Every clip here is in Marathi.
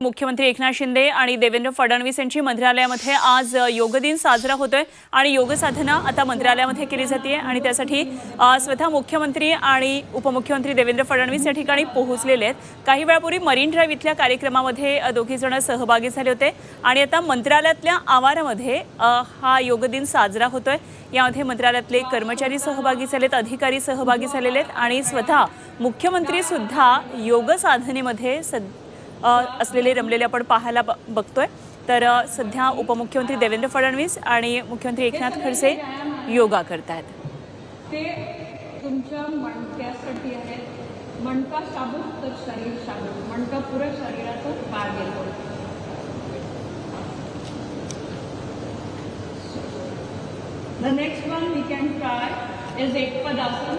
मुख्यमंत्री एकनाथ शिंदे आणि देवेंद्र फडणवीस यांची मंत्रालयामध्ये आज योग दिन साजरा होतोय आणि योग साधना आता मंत्रालयामध्ये केली जाते आणि त्यासाठी स्वतः मुख्यमंत्री आणि उपमुख्यमंत्री देवेंद्र फडणवीस या ठिकाणी पोहोचलेले आहेत। काही वेळापूर्वी मरीन ड्राइव्ह इथल्या कार्यक्रमामध्ये दोघे जण सहभागी झाले होते आणि आता मंत्रालयातल्या आवारामध्ये हा योग दिन साजरा होतोय। यामध्ये मंत्रालयातले कर्मचारी सहभागी झालेत, अधिकारी सहभागी झालेले आहेत आणि स्वतः मुख्यमंत्री सुद्धा योग साधनेमध्ये असलेले रमलेले आपण पाहायला बघतोय। तर सध्या उपमुख्यमंत्री देवेंद्र फडणवीस आणि मुख्यमंत्री एकनाथ खडसे योगा करतायत। ते तुमच्या मणक्यासाठी आहे। मणका शाबूत तर शरीर शाबूत, मणका पुऱ्या शरीराचं भाग येतो। The next one we can try is एकपदासन।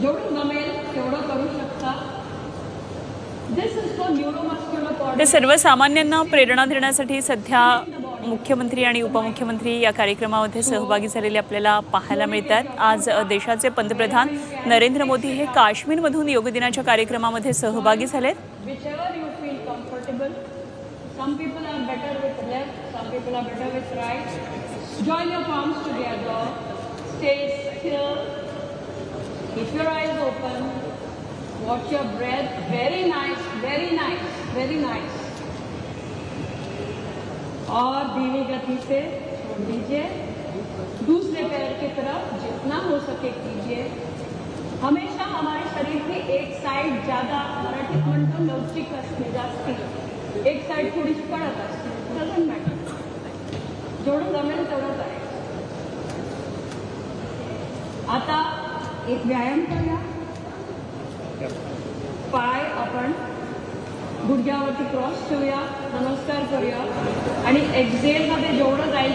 जेवढं जमेल तेवढं करू शकता। ते सर्वसामान्यांना प्रेरणा देण्यासाठी सध्या मुख्यमंत्री आणि उपमुख्यमंत्री या कार्यक्रमामध्ये सहभागी झालेले आपल्याला पाहायला मिळतात। आज देशाचे पंतप्रधान नरेंद्र मोदी हे काश्मीरमधून योग दिनाच्या कार्यक्रमामध्ये सहभागी झालेत। Keep your eyes open. Watch your breath. Very nice, very nice, very nice. और धीमी गति से छोड़ दीजिए। दूसरे पैर की तरफ जितना हो सके कीजिए। हमेशा हमारे शरीर की एक साइड ज्यादा मराठीत म्हणतो लवचिक असते, जास्ती एक साइड थोडी कडक असते। डझंट मॅटर, जेवढं जमेल तेवढं करायचं। आता एक व्यायाम करूया। पाय आपण गुडघ्यावरती क्रॉस ठेवूया, नमस्कार करूया आणि एक्झेल मध्ये जेवढं जाईल